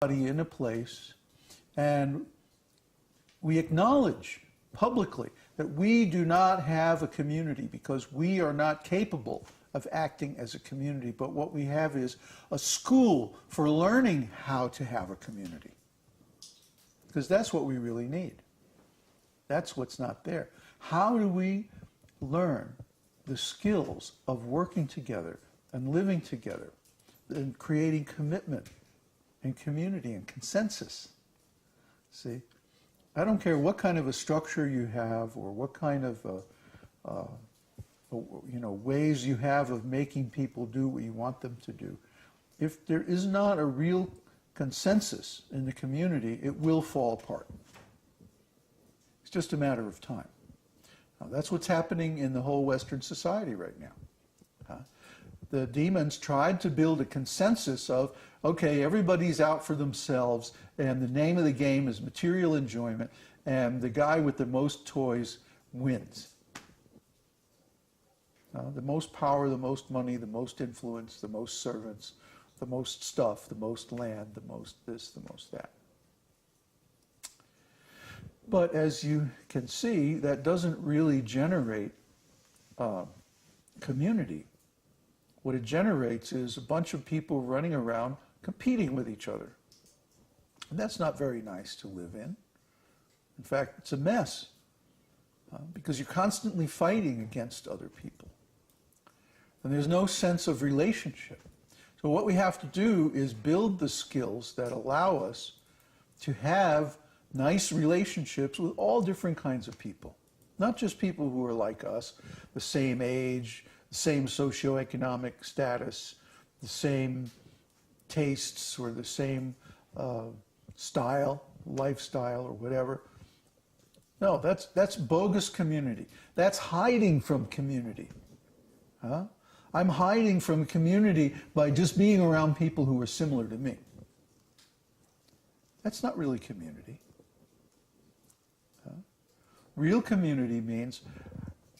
in a place and we acknowledge publicly that we do not have a community because we are not capable of acting as a community, but what we have is a school for learning how to have a community. Because that's what we really need. That's what's not there. How do we learn the skills of working together and living together and creating commitment and community and consensus? See, I don't care what kind of a structure you have or what kind of ways you have of making people do what you want them to do. If there is not a real consensus in the community, it will fall apart. It's just a matter of time. Now, that's what's happening in the whole Western society right now. The demons tried to build a consensus of, okay, everybody's out for themselves, and the name of the game is material enjoyment, and the guy with the most toys wins. The most power, the most money, the most influence, the most servants, the most stuff, the most land, the most this, the most that. But as you can see, that doesn't really generate community. What it generates is a bunch of people running around competing with each other. And that's not very nice to live in. In fact, it's a mess because you're constantly fighting against other people. And there's no sense of relationship. So what we have to do is build the skills that allow us to have nice relationships with all different kinds of people. Not just people who are like us, the same age, the same socioeconomic status, the same tastes, or the same style, lifestyle, or whatever. No, that's bogus community. That's hiding from community. I'm hiding from community by just being around people who are similar to me. That's not really community. Real community means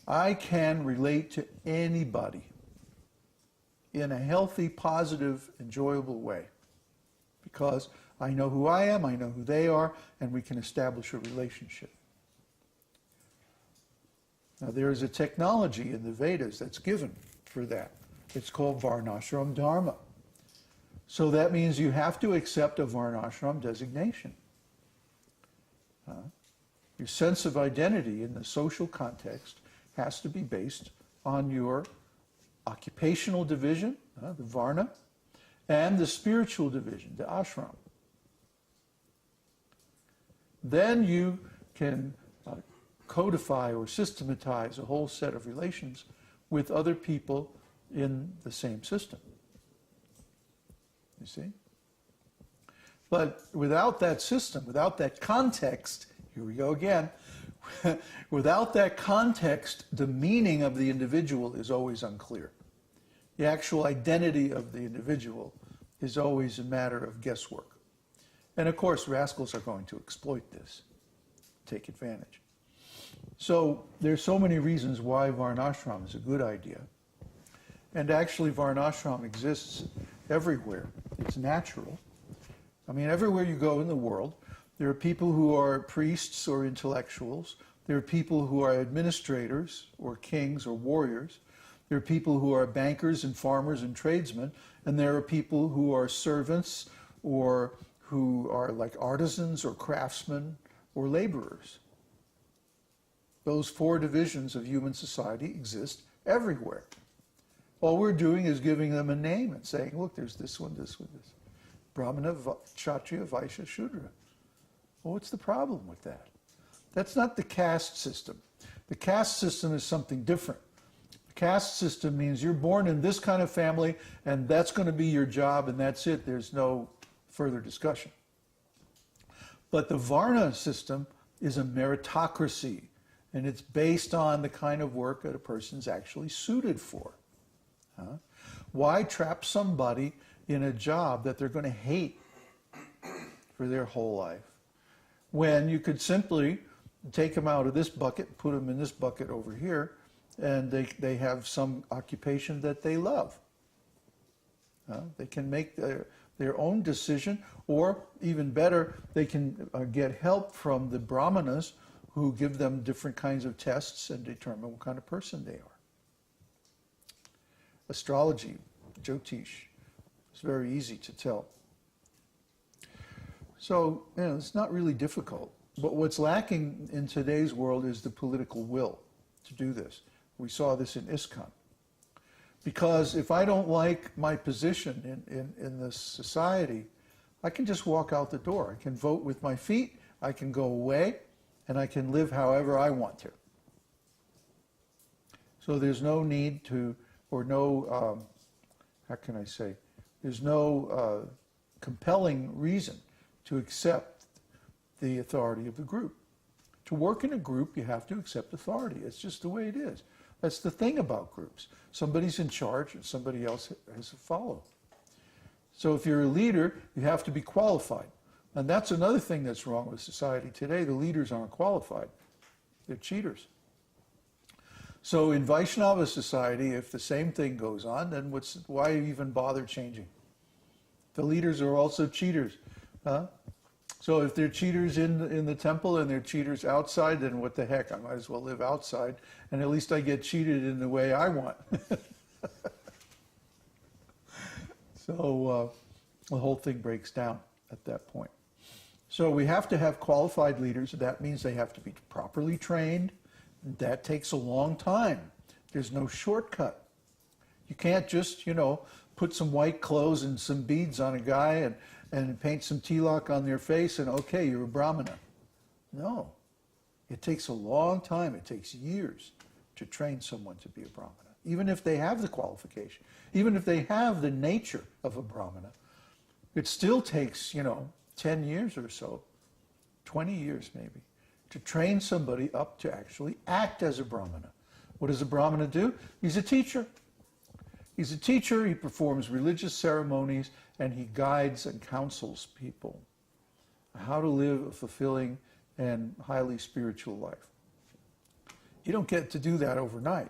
I can relate to anybody in a healthy, positive, enjoyable way because I know who I am, I know who they are, and we can establish a relationship. Now, there is a technology in the Vedas that's given for that. It's called varṇāśrama-dharma. So that means you have to accept a varnashram designation. Your sense of identity in the social context has to be based on your occupational division, the varna, and the spiritual division, the āśram. Then you can codify or systematize a whole set of relations with other people in the same system. You see? But without that system, without that context, here we go again, without that context, the meaning of the individual is always unclear. The actual identity of the individual is always a matter of guesswork. And of course, rascals are going to exploit this, take advantage. So there's so many reasons why varnashram is a good idea. And actually, varnashram exists everywhere. It's natural. I mean, everywhere you go in the world, there are people who are priests or intellectuals. There are people who are administrators or kings or warriors. There are people who are bankers and farmers and tradesmen. And there are people who are servants or who are like artisans or craftsmen or laborers. Those four divisions of human society exist everywhere. All we're doing is giving them a name and saying, look, there's this one, this. Brahmana, Kshatriya, Vaishya, Shudra. Well, what's the problem with that? That's not the caste system. The caste system is something different. The caste system means you're born in this kind of family and that's going to be your job and that's it. There's no further discussion. But the Varna system is a meritocracy and it's based on the kind of work that a person's actually suited for. Why trap somebody in a job that they're going to hate for their whole life when you could simply take them out of this bucket, put them in this bucket over here, and they have some occupation that they love. They can make their own decision, or even better, they can get help from the brahmanas who give them different kinds of tests and determine what kind of person they are. Astrology, Jyotish, is very easy to tell. So, it's not really difficult. But what's lacking in today's world is the political will to do this. We saw this in ISKCON. Because if I don't like my position in this society, I can just walk out the door. I can vote with my feet, I can go away, and I can live however I want to. So there's no need to, or no, how can I say, there's no compelling reason to accept the authority of the group. To work in a group, you have to accept authority. It's just the way it is. That's the thing about groups. Somebody's in charge and somebody else has to follow. So if you're a leader, you have to be qualified. And that's another thing that's wrong with society today. The leaders aren't qualified. They're cheaters. So in Vaishnava society, if the same thing goes on, then why even bother changing? The leaders are also cheaters. Huh? So if they're cheaters in the temple and they're cheaters outside, then what the heck? I might as well live outside, and at least I get cheated in the way I want. So the whole thing breaks down at that point. So we have to have qualified leaders. That means they have to be properly trained. That takes a long time. There's no shortcut. You can't just, put some white clothes and some beads on a guy and paint some tilak on their face and okay, you're a brahmana. No. It takes a long time. It takes years to train someone to be a brahmana. Even if they have the qualification, even if they have the nature of a brahmana, it still takes, 10 years or so, 20 years maybe, to train somebody up to actually act as a brahmana. What does a brahmana do? He's a teacher. He's a teacher, he performs religious ceremonies, and he guides and counsels people how to live a fulfilling and highly spiritual life. You don't get to do that overnight.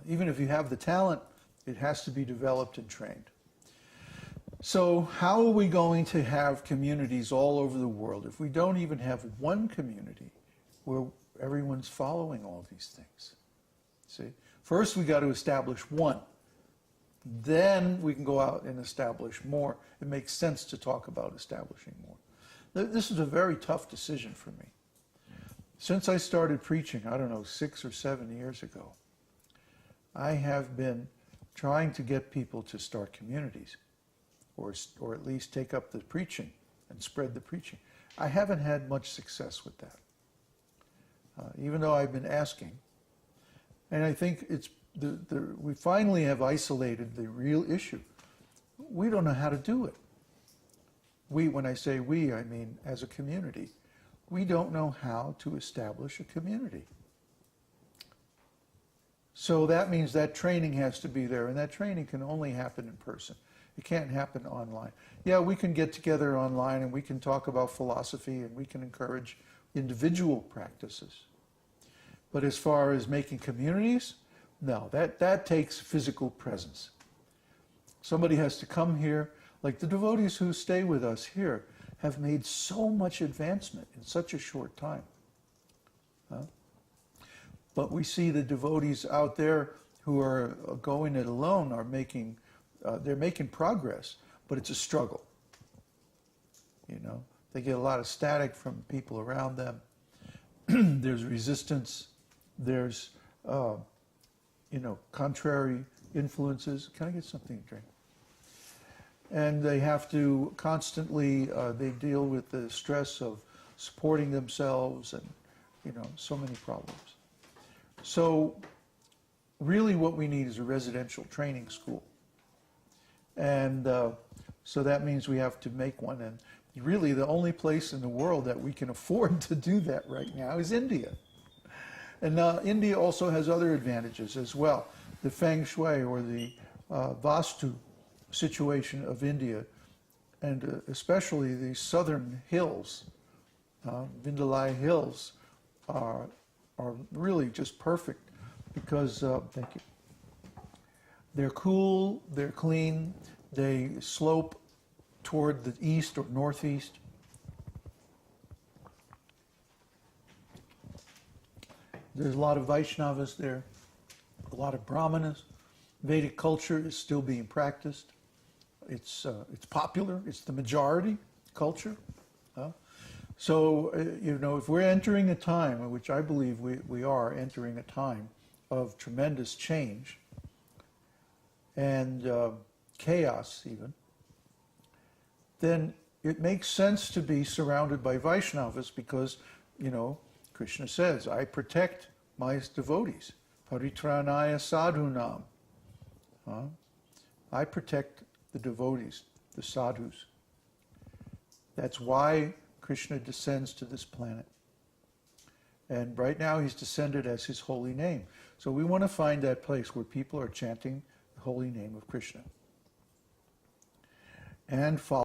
Even if you have the talent, it has to be developed and trained. So how are we going to have communities all over the world if we don't even have one community where everyone's following all these things? See, first we got to establish one. Then we can go out and establish more. It makes sense to talk about establishing more. This is a very tough decision for me. Since I started preaching, 6 or 7 years ago, I have been trying to get people to start communities, or at least take up the preaching and spread the preaching. I haven't had much success with that, even though I've been asking. And I think we finally have isolated the real issue. We don't know how to do it. When I say we, I mean as a community. We don't know how to establish a community. So that means that training has to be there, and that training can only happen in person. It can't happen online. Yeah, we can get together online and we can talk about philosophy and we can encourage individual practices. But as far as making communities, no, that takes physical presence. Somebody has to come here, like the devotees who stay with us here have made so much advancement in such a short time. But we see the devotees out there who are going it alone are making, they're making progress, but it's a struggle. They get a lot of static from people around them. There's resistance. There's contrary influences. Can I get something to drink? And they have to constantly, they deal with the stress of supporting themselves and, so many problems. So really what we need is a residential training school. And so that means we have to make one. And really the only place in the world that we can afford to do that right now is India. And India also has other advantages as well. The feng shui or the vastu situation of India, and especially the southern hills, Vindalai Hills, are really just perfect because, thank you, they're cool, they're clean, they slope toward the east or northeast. There's a lot of Vaishnavas there, a lot of Brahmanas. Vedic culture is still being practiced. It's popular. It's the majority culture. So, if we're entering a time, which I believe we are entering a time of tremendous change and chaos even, then it makes sense to be surrounded by Vaishnavas because, Krishna says, I protect my devotees. Paritranaya sadhunam. I protect the devotees, the sadhus. That's why Krishna descends to this planet. And right now he's descended as his holy name. So we want to find that place where people are chanting the holy name of Krishna. And follow